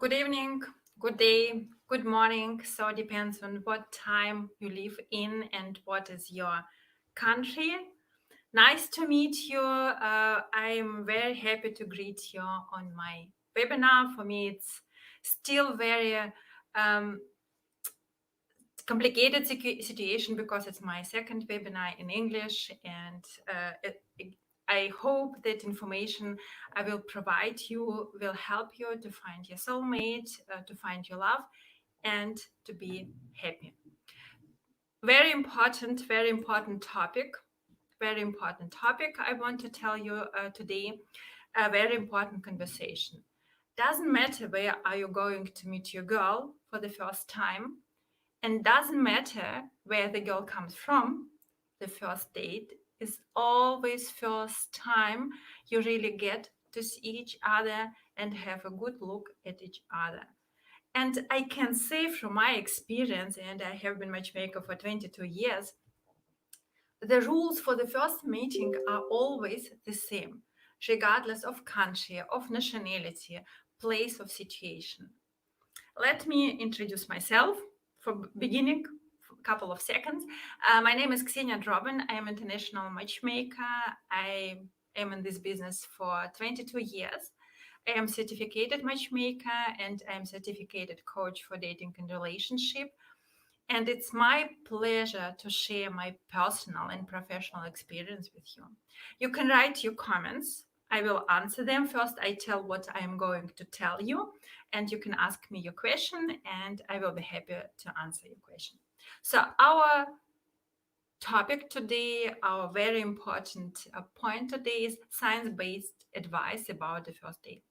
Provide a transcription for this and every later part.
Good evening, good day, good morning. So it depends on what time you live in and what is your country. Nice to meet you. I'm very happy to greet you on my webinar. For me, it's still very um, complicated situation because it's my second webinar in English, and I hope that information I will provide you will help you to find your soulmate, to find your love, and to be happy. Very important topic. Very important topic I want to tell you today. A very important conversation. Doesn't matter where are you going to meet your girl for the first time, and doesn't matter where the girl comes from. The first date is always first time you really get to see each other and have a good look at each other. And I can say from my experience, and I have been matchmaker for 22 years, the rules for the first meeting are always the same, regardless of country, of nationality, place of situation. Let me introduce myself for beginning, for a couple of seconds. My name is Ksenia Droben. I am an international matchmaker. I am in this business for 22 years. I am certificated matchmaker and I am certificated coach for dating and relationship. And it's my pleasure to share my personal and professional experience with you. You can write your comments. I will answer them. First, I tell what I am going to tell you, and you can ask me your question, and I will be happy to answer your question. So, our topic today, our very important point today is science-based advice about the first date.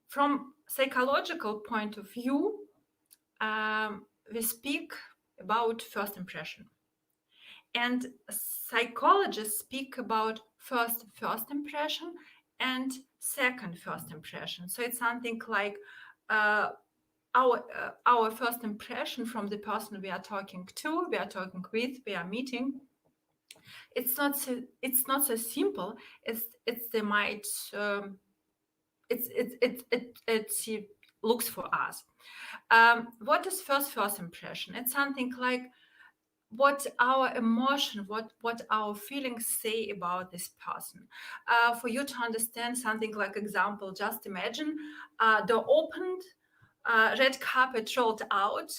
From psychological point of view, we speak about first impression. And psychologists speak about first impression and second first impression. So it's something like our first impression from the person we are talking to, we are talking with, we are meeting. It's not so simple. It's the might. It looks for us. What is first impression? It's something like what our emotion, what our feelings say about this person. For you to understand something like example, just imagine door opened, red carpet rolled out,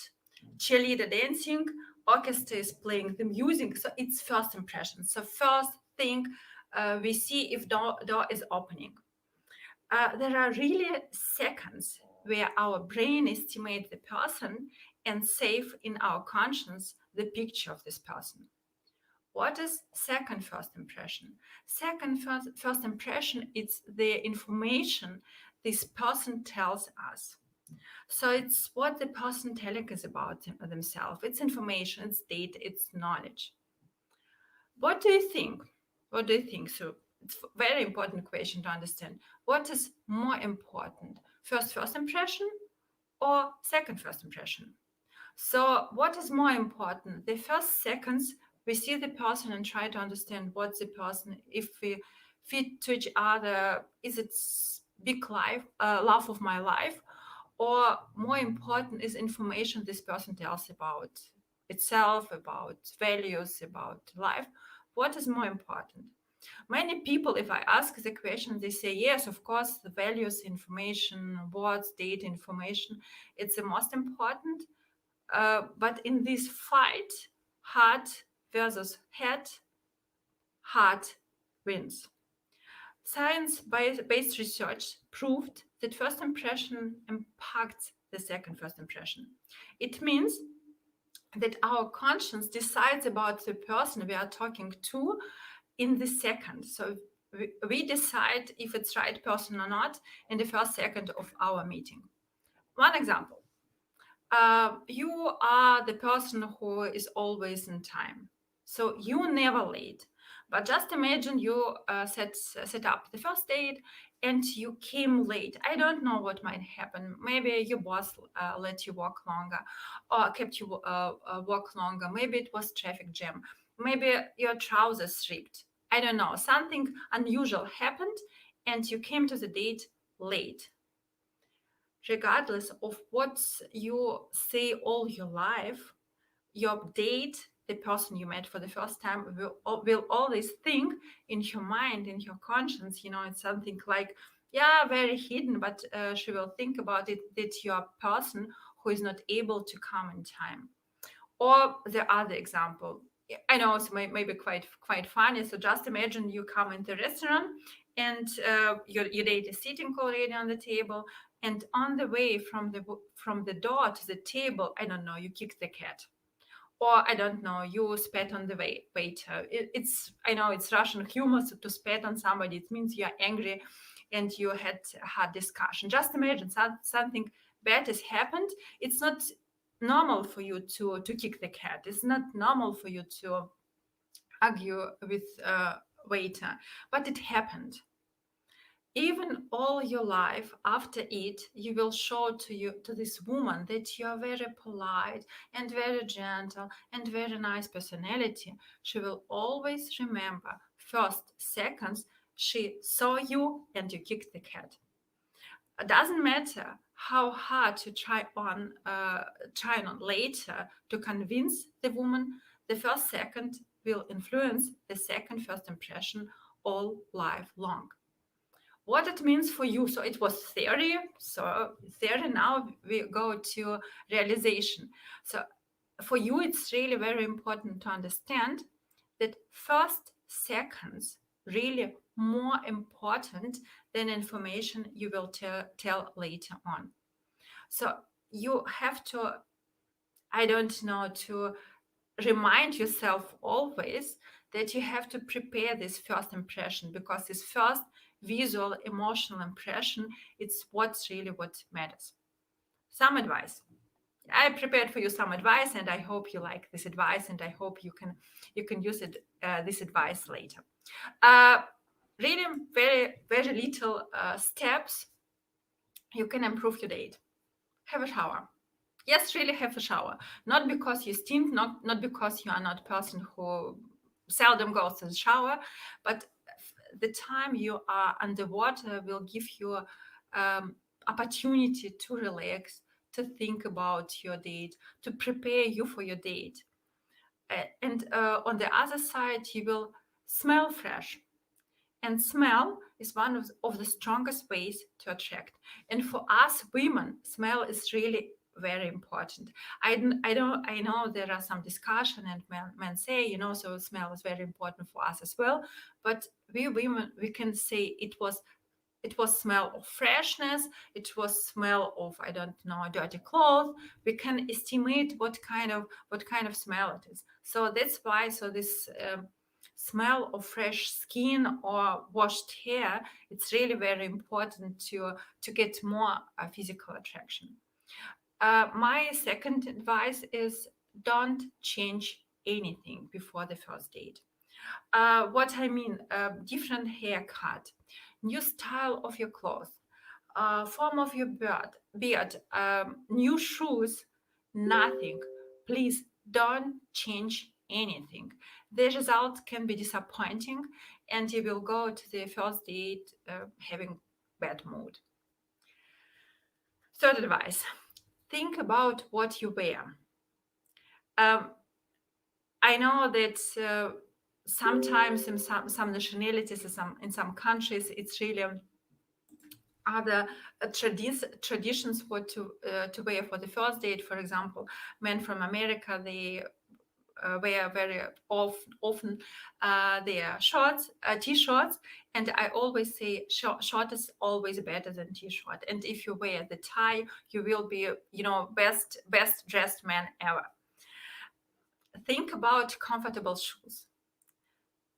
cheerleader dancing, orchestra is playing the music. So it's first impression. So first thing we see if door is opening. There are really seconds where our brain estimates the person and save in our conscience the picture of this person. What is second first impression? Second first impression is the information this person tells us. So it's what the person telling us about themselves. It's information, it's data, it's knowledge. What do you think? What do you think? So it's a very important question to understand. What is more important? First impression or second first impression? So what is more important? The first seconds, we see the person and try to understand what's the person, if we fit to each other, is it big life, love of my life, or more important is information this person tells about itself, about values, about life. What is more important? Many people, if I ask the question, they say, yes, of course, the values, information, words, data, information, it's the most important. But in this fight, heart versus head, heart wins. Science-based research proved that first impression impacts the second first impression. It means that our conscience decides about the person we are talking to in the second. So we decide if it's right person or not in the first second of our meeting. One example. You are the person who is always in time. So you never late. But just imagine you set up the first date and you came late. I don't know what might happen. Maybe your boss let you walk longer or kept you walk longer. Maybe it was traffic jam. Maybe your trousers ripped. I don't know. Something unusual happened and you came to the date late. regardless of what you say all your life, your date, the person you met for the first time, will always think in your mind, in your conscience, it's something like, yeah, very hidden, but she will think about it that you're a person who is not able to come in time. Or the other example, I know it's maybe quite funny. So just imagine you come in the restaurant and your date is sitting already on the table, and on the way from the door to the table, I don't know, you kick the cat, or I don't know, you spat on the waiter. I know it's Russian humor, so to spat on somebody, it means you are angry and you had a hard discussion. Just imagine something bad has happened. It's not normal for you to kick the cat. It's not normal for you to argue with a waiter, but it happened. Even all your life after it, you will show to this woman that you are very polite and very gentle and very nice personality. She will always remember first seconds she saw you and you kicked the cat. It doesn't matter how hard to try on later to convince the woman. The first second will influence the second first impression all life long. What it means for you. So it was theory. So theory, now we go to realization. So for you, it's really very important to understand that first seconds really more important than information you will tell later on. So you have to, I don't know, to remind yourself always that you have to prepare this first impression, because this first visual emotional impression, it's what matters. Some advice. I prepared for you some advice, and I hope you like this advice, and I hope you can use it this advice later. Really very very little steps you can improve your date. Have a shower. Yes, really have a shower. Not because you stink, not because you are not a person who seldom goes to the shower, but the time you are underwater will give you opportunity to relax, to think about your date, to prepare you for your date. And on the other side, you will smell fresh. And smell is one of the strongest ways to attract. And for us women, smell is really very important. I know there are some discussion, and men say, so smell is very important for us as well. But we women, we can say it was smell of freshness, it was smell of, I don't know, dirty clothes. We can estimate what kind of smell it is. So that's why, so this smell of fresh skin or washed hair, it's really very important to get more physical attraction. My second advice is don't change anything before the first date. What I mean, different haircut, new style of your clothes, form of your beard, new shoes, nothing. Please don't change anything. The result can be disappointing, and you will go to the first date having bad mood. Third advice, think about what you wear. I know that sometimes in some nationalities, in some countries, it's really other traditions what to wear for the first date. For example, men from America, they wear very often their shorts, t-shirts, and I always say short is always better than t-shirt. And if you wear the tie, you will be, best dressed man ever. Think about comfortable shoes.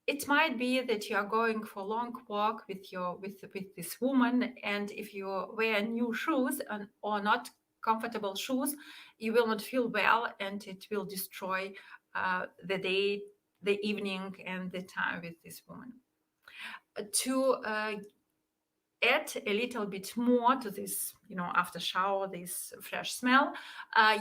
It might be that you are going for a long walk with this woman, and if you wear new shoes or not comfortable shoes, you will not feel well, and it will destroy the day, the evening, and the time with this woman. To add a little bit more to this, after shower, this fresh smell,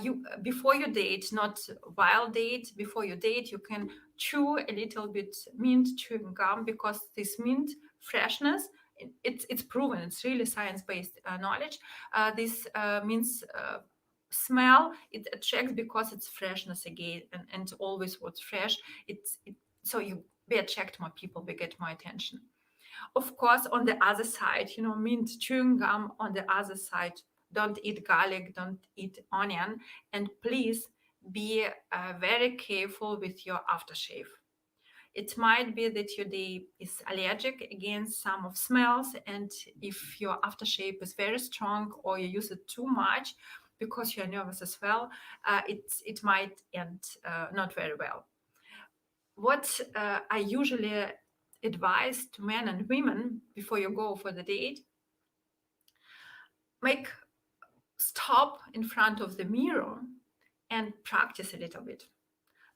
you before your date, not while date, before your date, you can chew a little bit mint chewing gum, because this mint freshness it's proven, it's really science-based knowledge. This means smell, it attracts because it's freshness again, and always what's fresh. So you be attract more people, we get more attention. Of course, on the other side, mint chewing gum on the other side. Don't eat garlic, don't eat onion, and please be very careful with your aftershave. It might be that your day is allergic against some of smells, and if your aftershave is very strong or you use it too much because you're nervous as well, it might end not very well. What I usually advise to men and women before you go for the date, stop in front of the mirror and practice a little bit.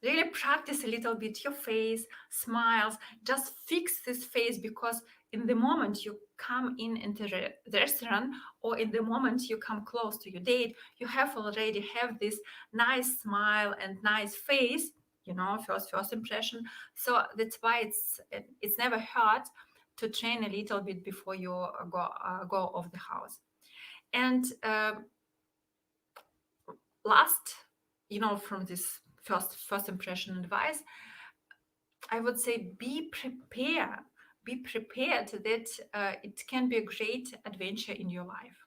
Really practice a little bit your face, smiles, just fix this face, because in the moment you come into the restaurant, or in the moment you come close to your date, you already have this nice smile and nice face, first impression. So that's why it's never hard to train a little bit before you go off the house. And last, from this first impression advice, I would say be prepared that it can be a great adventure in your life.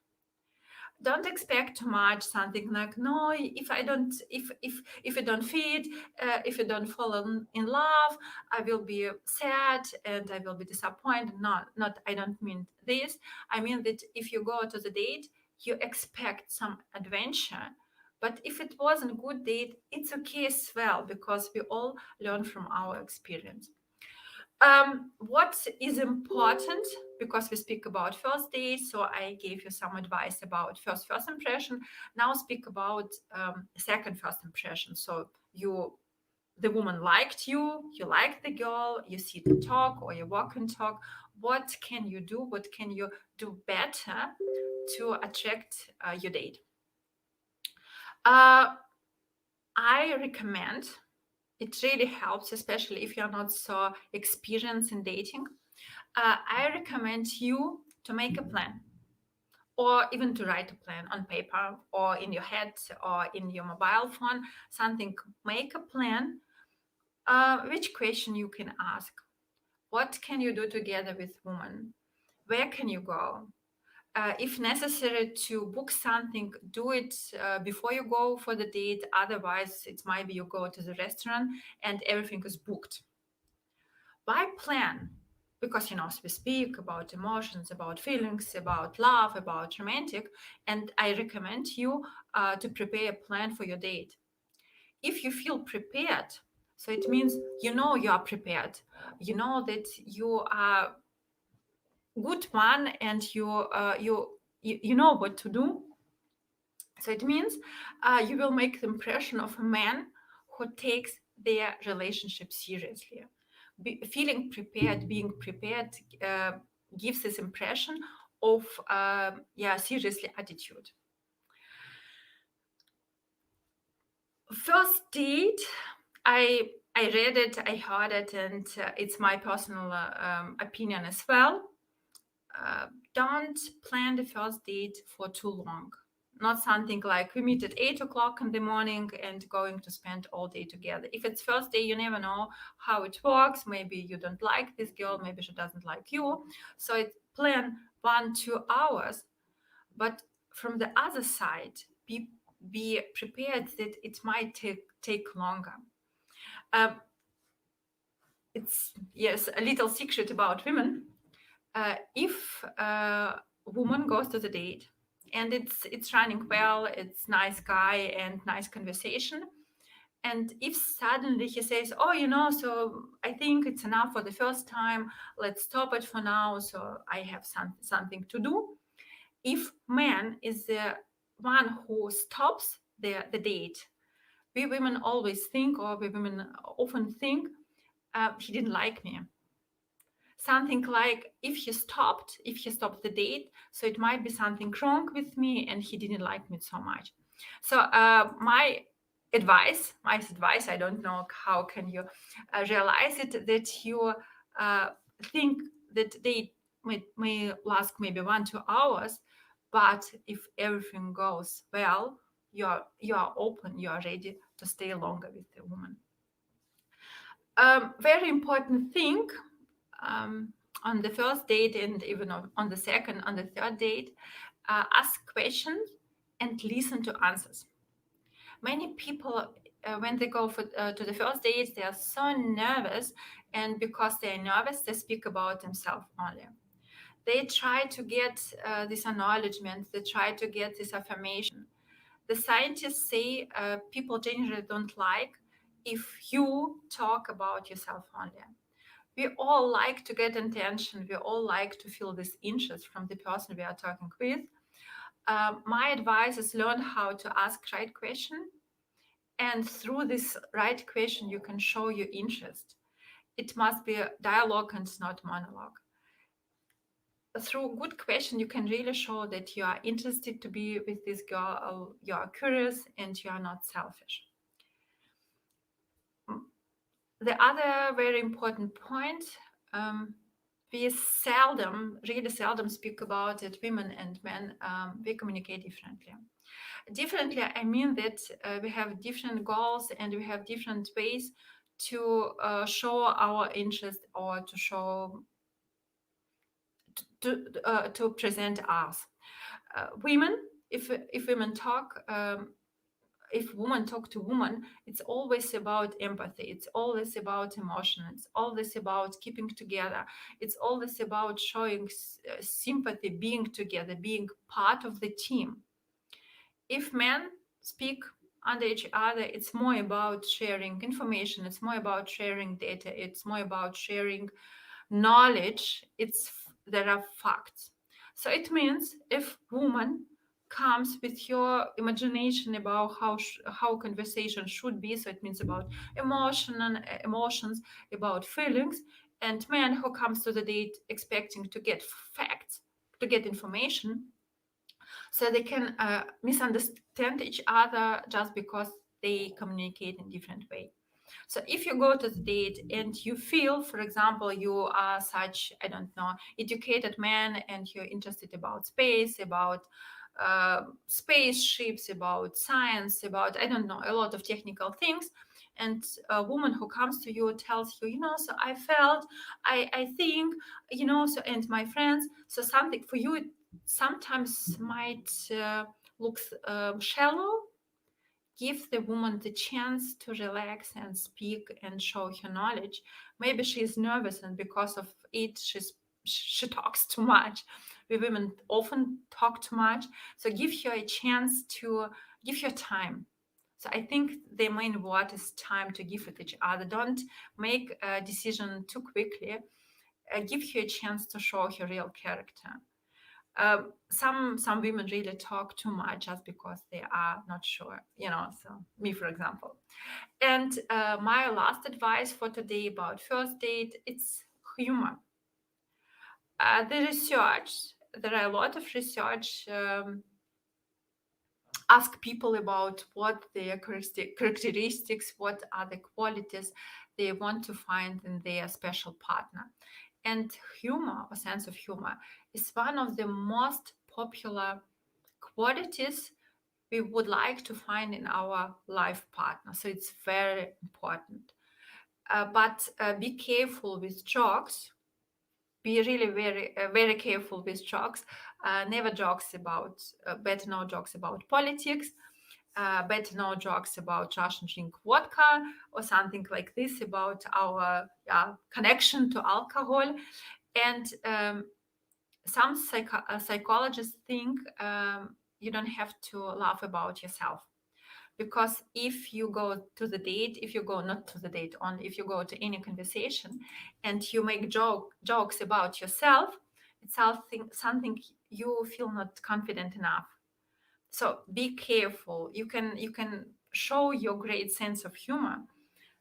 Don't expect too much, something like, no, if I don't fit, if I don't fall in love, I will be sad and I will be disappointed. Not I don't mean this. I mean that if you go to the date, you expect some adventure. But if it wasn't a good date, it's okay as well, because we all learn from our experience. What is important, because we speak about first date, so I gave you some advice about first impression. Now speak about second first impression. So the woman liked you liked the girl, you sit and talk, or you walk and talk. What can you do? What can you do better to attract your date? I recommend, it really helps, especially if you're not so experienced in dating. I recommend you to make a plan, or even to write a plan on paper or in your head or in your mobile phone, something. Make a plan. Which question you can ask? What can you do together with woman? Where can you go? If necessary to book something, do it before you go for the date. Otherwise, it might be you go to the restaurant and everything is booked. Why plan? Because, we speak about emotions, about feelings, about love, about romantic, and I recommend you to prepare a plan for your date. If you feel prepared, so it means you are prepared, you know that you are good man, and you know what to do. So it means you will make the impression of a man who takes their relationship seriously. Feeling prepared, being prepared, gives this impression of seriously attitude. First date, I read it, I heard it, and it's my personal opinion as well. Don't plan the first date for too long. Not something like we meet at 8 o'clock in the morning and going to spend all day together. If it's first day, you never know how it works. Maybe you don't like this girl, maybe she doesn't like you. So it plan 1-2 hours. But from the other side, be prepared that it might take longer. It's, yes, a little secret about women. If a woman goes to the date and it's running well, it's nice guy and nice conversation, and if suddenly he says, oh, so I think it's enough for the first time, let's stop it for now, so I have something to do. If man is the one who stops the date, we women always think, or we women often think, he didn't like me. Something like, if he stopped the date, so it might be something wrong with me and he didn't like me so much. So my advice, I don't know how can you realize it, that you think that may last maybe 1-2 hours, but if everything goes well, you are open, you are ready to stay longer with the woman. Very important thing, um, on the first date and even on the second, on the third date, ask questions and listen to answers. Many people, when they go to the first date, they are so nervous, and because they are nervous, they speak about themselves only. They try to get this acknowledgement, they try to get this affirmation. The scientists say people generally don't like if you talk about yourself only. We all like to get attention, we all like to feel this interest from the person we are talking with. My advice is learn how to ask right question, and through this right question you can show your interest. It must be a dialogue and not monologue. Through good question you can really show that you are interested to be with this girl, you are curious, and you are not selfish. The other very important point, we really seldom speak about it, women and men, we communicate differently. Differently, I mean that we have different goals and we have different ways to show our interest, or to show to present us. Women, if women talk, if women talk to women, it's always about empathy. It's always about emotion. It's always about keeping together. It's always about showing sympathy, being together, being part of the team. If men speak under each other, it's more about sharing information. It's more about sharing data. It's more about sharing knowledge. There are facts. So it means if woman comes with your imagination about how conversation should be, so it means about emotions, about feelings, and man who comes to the date expecting to get facts, to get information, so they can misunderstand each other just because they communicate in different way. So if you go to the date and you feel, for example, you are such, I don't know, educated man, and you're interested about space, about spaceships, about science, about, I don't know, a lot of technical things, and a woman who comes to you tells you, so I felt, I think, so, and my friends, so something for you sometimes might look shallow. Give the woman the chance to relax and speak and show her knowledge. Maybe she's nervous, and because of it, she talks too much. We women often talk too much. So give her a chance to give her time. So I think the main word is time to give it each other. Don't make a decision too quickly. Give her a chance to show her real character. Some women really talk too much just because they are not sure, so me, for example. And my last advice for today about first date, it's humor. There are a lot of research, ask people about what their characteristics, what are the qualities they want to find in their special partner. And humor, or sense of humor, is one of the most popular qualities we would like to find in our life partner. So it's very important. But be careful with jokes. Be really very careful with jokes. Never jokes about, better no jokes about politics. Better no jokes about Russian drink vodka or something like this about our connection to alcohol. And some psychologists think you don't have to laugh about yourself, because if you go to the date, if you go not to the date only, if you go to any conversation and you make jokes about yourself, it's something you feel not confident enough. So be careful. You can show your great sense of humor,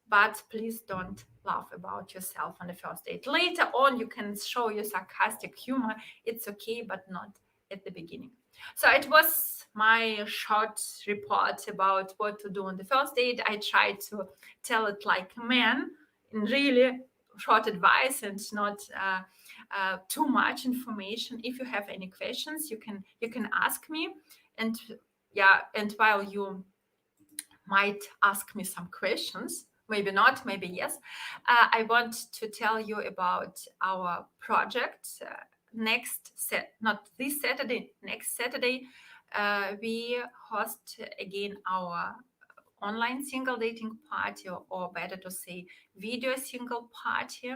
but please don't laugh about yourself on the first date. Later on, you can show your sarcastic humor. It's okay, but not at the beginning. So it was my short report about what to do on the first date. I tried to tell it like a man, in really short advice, and not too much information. If you have any questions, you can ask me, and and while you might ask me some questions, maybe not, maybe yes, I want to tell you about our project. Not this Saturday, next Saturday, we host again our online single dating party, or better to say video single party.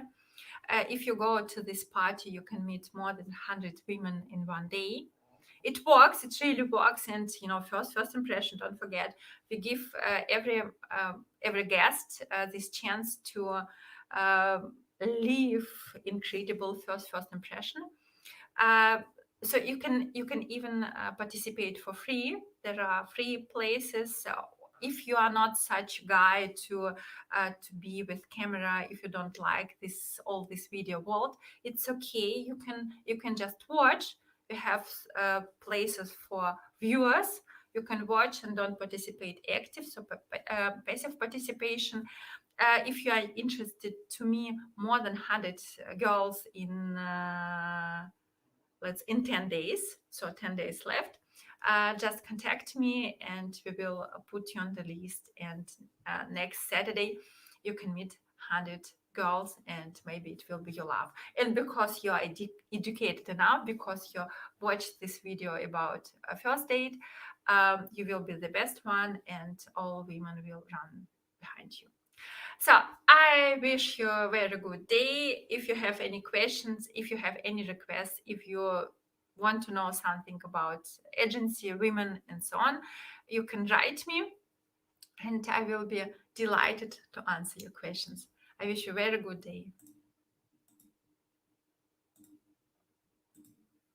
If you go to this party, you can meet more than 100 women in one day. It works, it really works. And first impression, don't forget, we give every guest this chance to uh, leave incredible first impression. uh, so you can even participate for free. There are free places. So if you are not such guy to be with camera, if you don't like this video world, it's okay. You can just watch. We have places for viewers. You can watch and don't participate active, so passive participation. If you are interested to me more than 100 girls in 10 days, so 10 days left, just contact me and we will put you on the list. And next Saturday you can meet 100 girls, and maybe it will be your love. And because you are educated enough, because you watched this video about a first date, you will be the best one, and all women will run behind you. So I wish you a very good day. If you have any questions, if you have any requests, if you want to know something about agency, women, and so on, you can write me, and I will be delighted to answer your questions. I wish you a very good day.